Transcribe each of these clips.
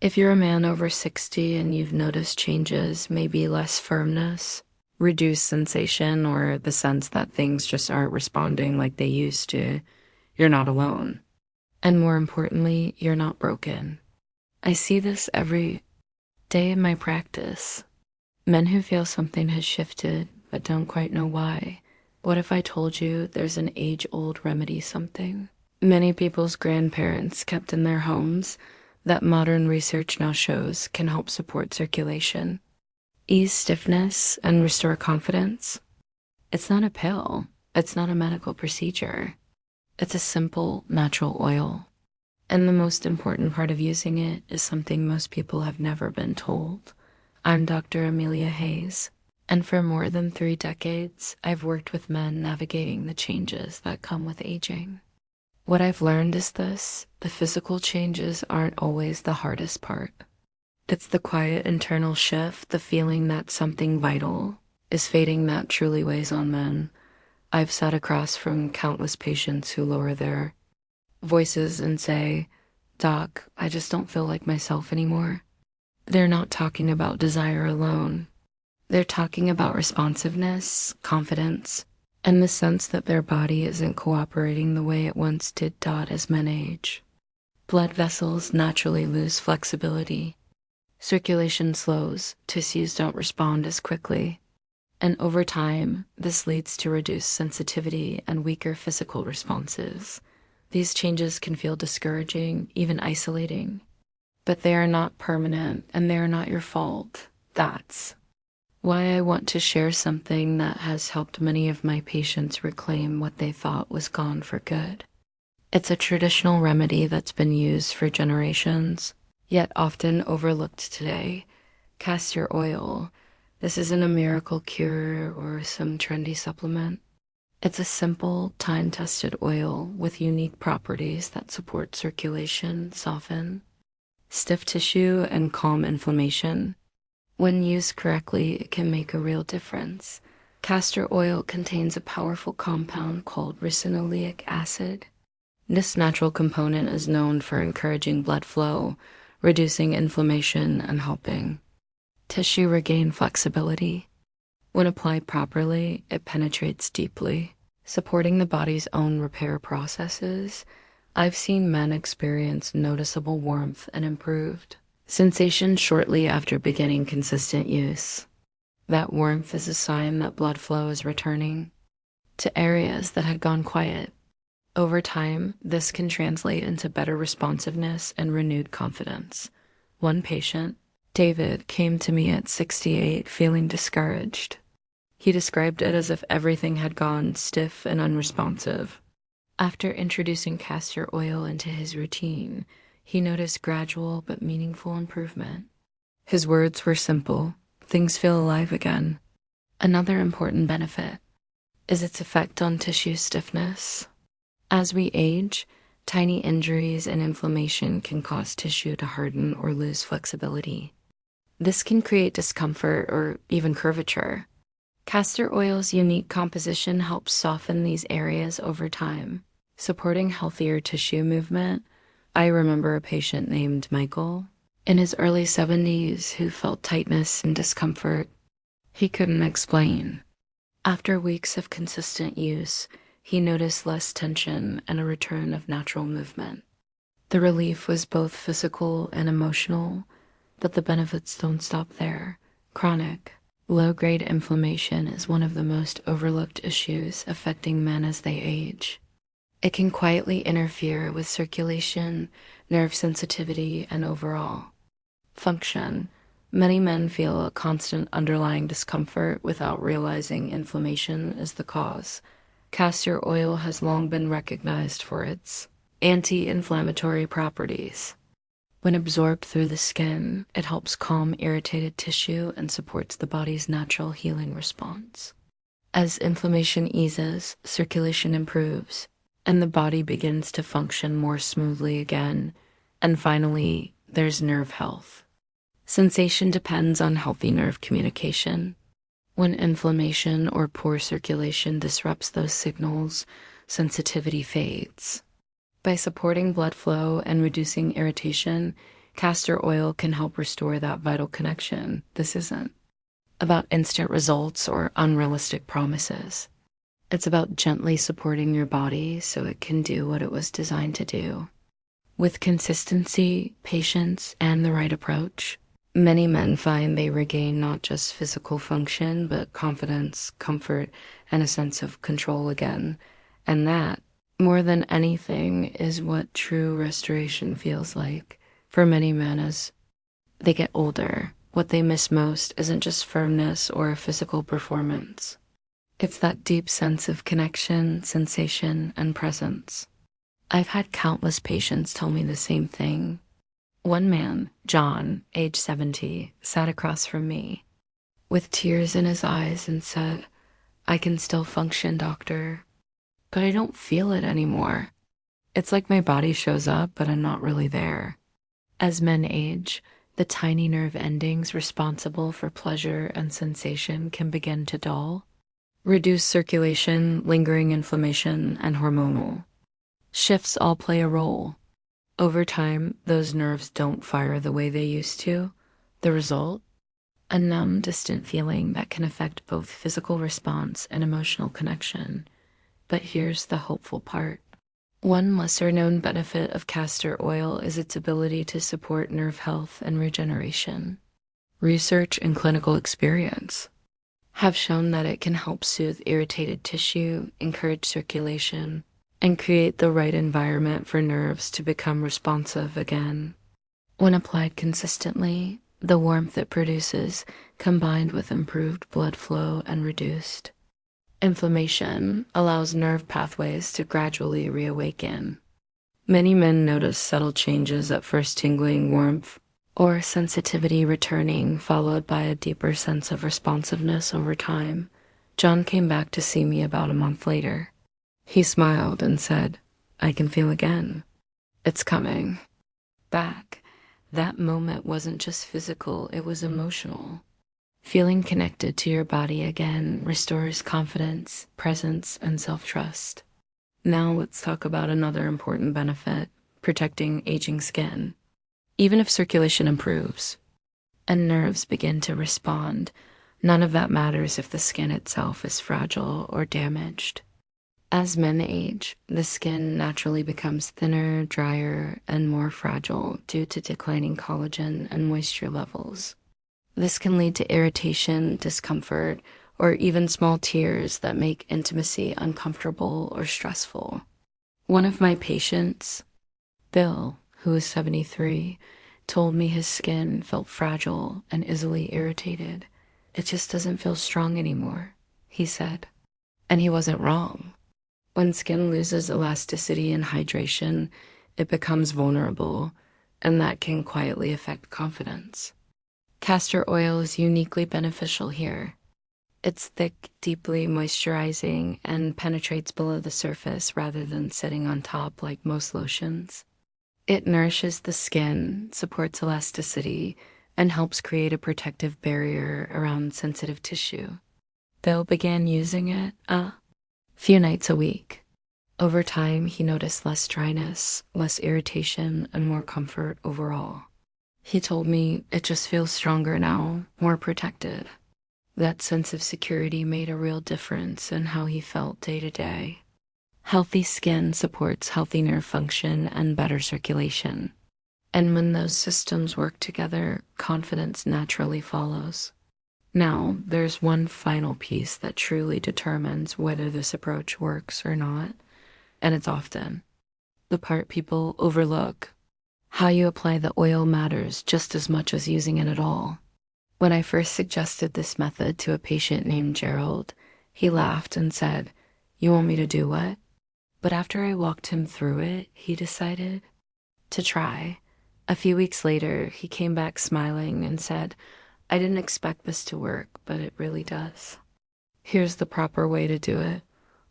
If you're a man over 60 and you've noticed changes, maybe less firmness, reduced sensation, or the sense that things just aren't responding like they used to, you're not alone. And more importantly, you're not broken. I see this every day in my practice. Men who feel something has shifted but don't quite know why. What if I told you there's an age-old remedy something many people's grandparents kept in their homes that modern research now shows can help support circulation, ease stiffness, and restore confidence? It's not a pill. It's not a medical procedure. It's a simple, natural oil. And the most important part of using it is something most people have never been told. I'm Dr. Amelia Hayes, and for more than 3 decades, I've worked with men navigating the changes that come with aging. What I've learned is this: the physical changes aren't always the hardest part. It's the quiet internal shift, the feeling that something vital is fading that truly weighs on men. I've sat across from countless patients who lower their voices and say, "Doc, I just don't feel like myself anymore." They're not talking about desire alone. They're talking about responsiveness, confidence, and the sense that their body isn't cooperating the way it once did as men age. Blood vessels naturally lose flexibility. Circulation slows, tissues don't respond as quickly. And over time, this leads to reduced sensitivity and weaker physical responses. These changes can feel discouraging, even isolating. But they are not permanent, and they are not your fault. That's why I want to share something that has helped many of my patients reclaim what they thought was gone for good. It's a traditional remedy that's been used for generations, yet often overlooked today: castor oil. This isn't a miracle cure or some trendy supplement. It's a simple, time-tested oil with unique properties that support circulation, soften stiff tissue, and calm inflammation. When used correctly, it can make a real difference. Castor oil contains a powerful compound called ricinoleic acid. This natural component is known for encouraging blood flow, reducing inflammation, and helping tissue regain flexibility. When applied properly, it penetrates deeply, supporting the body's own repair processes. I've seen men experience noticeable warmth and improved sensation shortly after beginning consistent use. That warmth is a sign that blood flow is returning to areas that had gone quiet. Over time, this can translate into better responsiveness and renewed confidence. One patient, David, came to me at 68 feeling discouraged. He described it as if everything had gone stiff and unresponsive. After introducing castor oil into his routine, he noticed gradual but meaningful improvement. His words were simple: "Things feel alive again." Another important benefit is its effect on tissue stiffness. As we age, tiny injuries and inflammation can cause tissue to harden or lose flexibility. This can create discomfort or even curvature. Castor oil's unique composition helps soften these areas over time, supporting healthier tissue movement. I remember a patient named Michael, in his early 70s, who felt tightness and discomfort he couldn't explain. After weeks of consistent use, he noticed less tension and a return of natural movement. The relief was both physical and emotional, but the benefits don't stop there. Chronic, low-grade inflammation is one of the most overlooked issues affecting men as they age. It can quietly interfere with circulation, nerve sensitivity, and overall function. Many men feel a constant underlying discomfort without realizing inflammation is the cause. Castor oil has long been recognized for its anti-inflammatory properties. When absorbed through the skin, it helps calm irritated tissue and supports the body's natural healing response. As inflammation eases, circulation improves, and the body begins to function more smoothly again. And finally, there's nerve health. Sensation depends on healthy nerve communication. When inflammation or poor circulation disrupts those signals, sensitivity fades. By supporting blood flow and reducing irritation, Castor oil can help restore that vital connection. This isn't about instant results or unrealistic promises. It's about gently supporting your body so it can do what it was designed to do. With consistency, patience, and the right approach, many men find they regain not just physical function, but confidence, comfort, and a sense of control again. And that, more than anything, is what true restoration feels like for many men as they get older. What they miss most isn't just firmness or physical performance. It's that deep sense of connection, sensation, and presence. I've had countless patients tell me the same thing. One man, John, age 70, sat across from me with tears in his eyes and said, "I can still function, doctor, but I don't feel it anymore. It's like my body shows up, but I'm not really there." As men age, the tiny nerve endings responsible for pleasure and sensation can begin to dull. Reduced circulation, lingering inflammation, and hormonal shifts all play a role. Over time, those nerves don't fire the way they used to. The result? A numb, distant feeling that can affect both physical response and emotional connection. But here's the hopeful part. One lesser-known benefit of castor oil is its ability to support nerve health and regeneration. Research and clinical experience have shown that it can help soothe irritated tissue, encourage circulation, and create the right environment for nerves to become responsive again. When applied consistently, the warmth it produces, combined with improved blood flow and reduced inflammation, allows nerve pathways to gradually reawaken. Many men notice subtle changes at first: tingling, warmth, or sensitivity returning, followed by a deeper sense of responsiveness over time. John came back to see me about a month later. He smiled and said, "I can feel again. It's coming back." That moment wasn't just physical, it was emotional. Feeling connected to your body again restores confidence, presence, and self-trust. Now let's talk about another important benefit: protecting aging skin. Even if circulation improves and nerves begin to respond, none of that matters if the skin itself is fragile or damaged. As men age, the skin naturally becomes thinner, drier, and more fragile due to declining collagen and moisture levels. This can lead to irritation, discomfort, or even small tears that make intimacy uncomfortable or stressful. One of my patients, Bill, who is 73, told me his skin felt fragile and easily irritated. "It just doesn't feel strong anymore," he said. And he wasn't wrong. When skin loses elasticity and hydration, it becomes vulnerable, and that can quietly affect confidence. Castor oil is uniquely beneficial here. It's thick, deeply moisturizing, and penetrates below the surface rather than sitting on top like most lotions. It nourishes the skin, supports elasticity, and helps create a protective barrier around sensitive tissue. Bill began using it few nights a week. Over time, he noticed less dryness, less irritation, and more comfort overall. He told me, "It just feels stronger now, more protected." That sense of security made a real difference in how he felt day to day. Healthy skin supports healthy nerve function and better circulation. And when those systems work together, confidence naturally follows. Now, there's one final piece that truly determines whether this approach works or not, and it's often the part people overlook. How you apply the oil matters just as much as using it at all. When I first suggested this method to a patient named Gerald, he laughed and said, "You want me to do what?" But after I walked him through it, he decided to try. A few weeks later, he came back smiling and said, "I didn't expect this to work, but it really does." Here's the proper way to do it.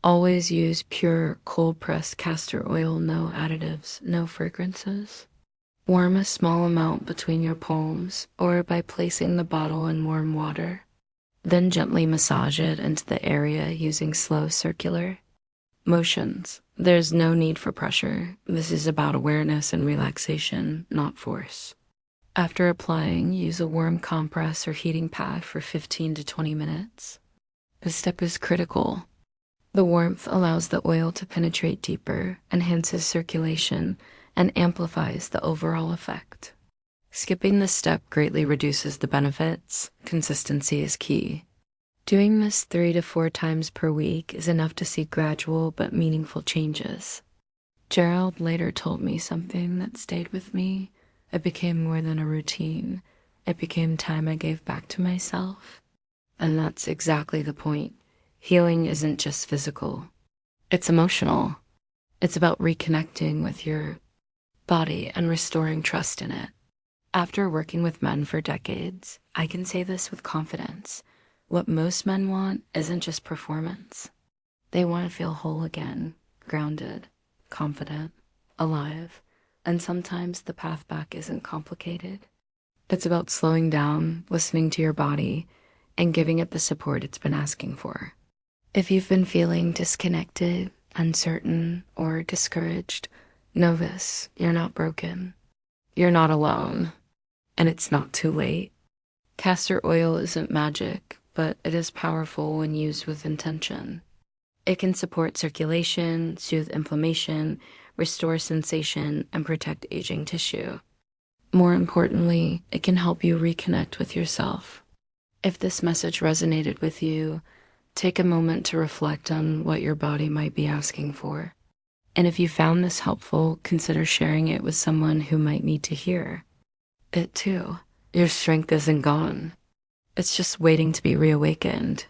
Always use pure, cold-pressed castor oil, no additives, no fragrances. Warm a small amount between your palms or by placing the bottle in warm water. Then gently massage it into the area using slow circular motions. There's no need for pressure. This is about awareness and relaxation, not force. After applying, use a warm compress or heating pad for 15 to 20 minutes. This step is critical. The warmth allows the oil to penetrate deeper, enhances circulation, and amplifies the overall effect. Skipping this step greatly reduces the benefits. Consistency is key. Doing this 3 to 4 times per week is enough to see gradual but meaningful changes. Gerald later told me something that stayed with me. It became more than a routine. It became time I gave back to myself. And that's exactly the point. Healing isn't just physical. It's emotional. It's about reconnecting with your body and restoring trust in it. After working with men for decades, I can say this with confidence. What most men want isn't just performance. They want to feel whole again, grounded, confident, alive. And sometimes the path back isn't complicated. It's about slowing down, listening to your body, and giving it the support it's been asking for. If you've been feeling disconnected, uncertain, or discouraged, know this: you're not broken. You're not alone. And it's not too late. Castor oil isn't magic, but it is powerful when used with intention. It can support circulation, soothe inflammation, restore sensation, and protect aging tissue. More importantly, it can help you reconnect with yourself. If this message resonated with you, take a moment to reflect on what your body might be asking for. And if you found this helpful, consider sharing it with someone who might need to hear it too. Your strength isn't gone. It's just waiting to be reawakened.